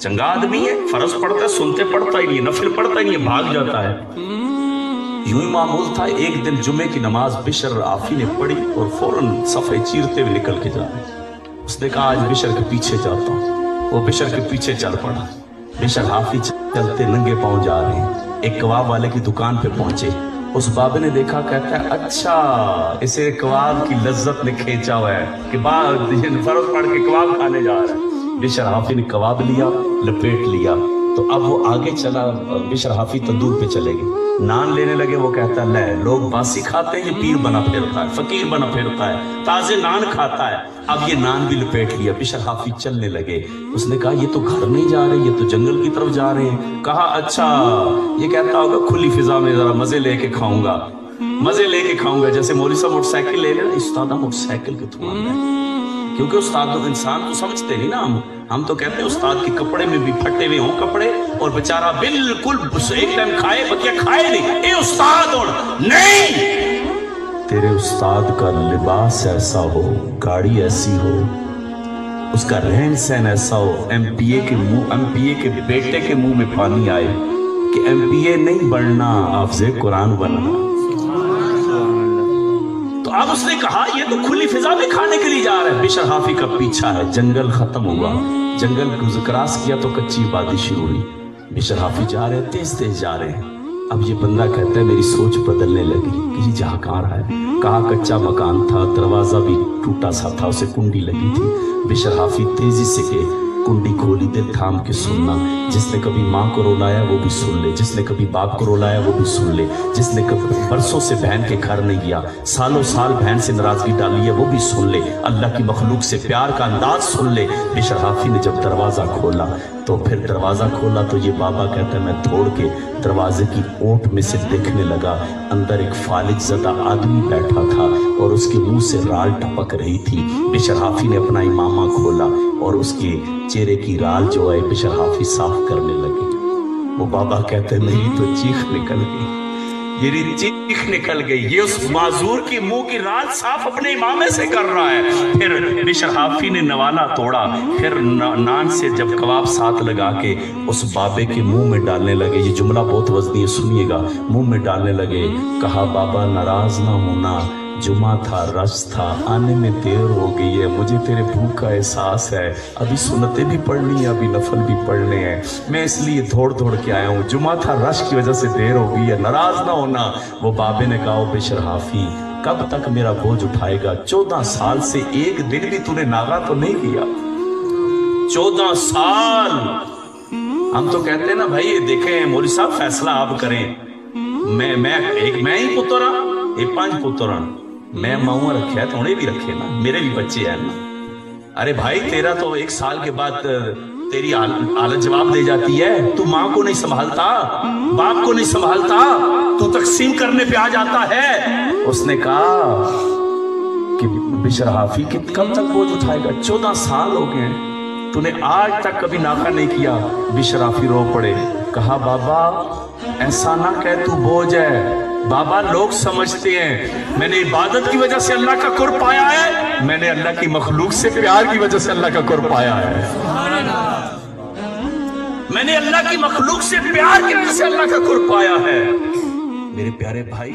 चंगा आदमी है, फर्ज पढ़ता है, सुनते पढ़ता ही नहीं, नफिल पढ़ता ही नहीं, भाग जाता है। यूं ही मामूल था। एक दिन जुमे की नमाज बिशर आफी ने पढ़ी और फौरन सफे चीरते हुए निकल के जा रहे। उसने कहा आज बिशर के पीछे जाता हूँ। वो बिशर के पीछे चल पड़ा। बिशर आफी चलते नंगे पांव जा रहे हैं। एक कबाब वाले की दुकान पे पहुंचे। उस बाबे ने देखा, कहता है अच्छा इसे कबाब की लज्जत ने खींचा हुआ है कि फर्ज पढ़ के कबाब खाने जा रहा है। बिशर हाफी ने कबाब लिया, लपेट लिया, तो अब वो आगे चला। बिशर हाफी तंदूर पे चले गए, नान लेने लगे। वो कहता ले लोग बासी खाते हैं, ये पीर बना फिरता है, फकीर बना फिरता है, ताजे नान खाता है। अब ये नान भी लपेट लिया। बिशर हाफी चलने लगे। उसने कहा ये तो घर नहीं जा रहे, ये तो जंगल की तरफ जा रहे हैं। कहा अच्छा ये कहता होगा खुली फिजा में जरा मजे लेके खाऊंगा, मजे लेके खाऊंगा। जैसे मौलवी साहब मोटरसाइकिल ले लेना, उस्ताद मोटरसाइकिल के थ्रू आना है, क्योंकि उस्ताद तो इंसान तो समझते नहीं ना। हम तो कहते हैं उस्ताद के कपड़े में भी फटे हुए हों कपड़े और बेचारा बिल्कुल एक टाइम खाए बकिया खाए नहीं, ये उस्ताद हो नहीं। तेरे उस्ताद का लिबास ऐसा हो, गाड़ी ऐसी हो, उसका रहन सहन ऐसा हो, एमपीए के बेटे के मुंह में पानी आए कि एमपीए नहीं बनना, हाफिज़े कुरान बनना। तो अब उसने कहा ये तो खुली फिजा में खाने के लिए जा रहा है। बिशर हाफी का पीछा है। जंगल खत्म हुआ, जंगल को क्रॉस किया तो कच्ची वादी शुरू हुई। बिशर हाफी जा रहे हैं, तेज तेज जा रहे हैं। अब ये बंदा कहता है मेरी सोच बदलने लगी कि ये जहाँ कहाँ रहा है। कहाँ कच्चा मकान था, दरवाजा भी टूटा सा था, उसे कुंडी लगी थी। बिशर हाफी तेजी से के कुंडी खोली, दिल थाम के सुनना। जिसने कभी माँ को रुलाया वो भी सुन ले, जिसने कभी बाप को रुलाया वो भी सुन ले, जिसने कभी बरसों से बहन के घर नहीं गया, सालों साल बहन से नाराजगी डाली है वो भी सुन ले, अल्लाह की मखलूक से प्यार का अंदाज सुन ले। बिशर हाफी ने जब दरवाजा खोला तो फिर दरवाजा खोला तो ये बाबा कहता है मैं तोड़ के दरवाजे की ओट में से देखने लगा। अंदर एक फालिज ज़दा आदमी बैठा था और उसके मुंह से राल टपक रही थी। बिशर हाफी ने अपना इमामा खोला और उसके चेहरे की राल जो है बिशर हाफी साफ करने लगे। वो बाबा कहते नहीं तो चीख निकल गई, ये चीख निकल गई। ये उस माजूर की मुंह की राल साफ अपने इमामे से कर रहा है। फिर बिशर हाफी ने नवाला तोड़ा, फिर नान से जब कबाब साथ लगा के उस बाबे के मुंह में डालने लगे। ये जुमला बहुत वजनी है, सुनिएगा। मुंह में डालने लगे। कहा बाबा नाराज ना होना, जुमा था, रश था, आने में देर हो गई है, मुझे तेरे भूख का एहसास है, अभी सुन्नतें भी पढ़नी है, अभी नफल भी पढ़ने हैं, मैं इसलिए दौड़ दौड़ के आया हूँ, जुमा था, रश की वजह से देर हो गई है, नाराज ना होना। वो बाबे ने कहा बिशर हाफी कब तक मेरा बोझ उठाएगा? 14 साल से एक दिन भी तूने नागा तो नहीं किया। 14 साल। हम तो कहते हैं ना भाई ये देखें मौलवी साहब फैसला आप करें। मैं ही पुत्र ये 5 पुत्र मैं माऊआ रखे तो उन्हें भी रखे ना, मेरे भी बच्चे हैं ना। अरे भाई तेरा तो 1 साल के बाद तेरी हालत जवाब दे जाती है। तू माँ को नहीं संभालता, बाप को नहीं संभालता, तू तकसीम करने पे आ जाता है। उसने कहा कि बिशर हाफी कि कब तक बोझ उठाएगा? 14 साल हो गए, तूने आज तक कभी नाका नहीं किया। बिशर हाफी रो पड़े। कहा बाबा ऐसा ना कह तू बोझ है। बाबा लोग समझते हैं मैंने इबादत की वजह से अल्लाह का कुर्ब पाया है, मैंने अल्लाह की मखलूक से प्यार की वजह से अल्लाह का कुर्ब पाया है। मैंने अल्लाह की मखलूक से प्यार की वजह से अल्लाह का कुर्ब पाया है। मेरे प्यारे भाई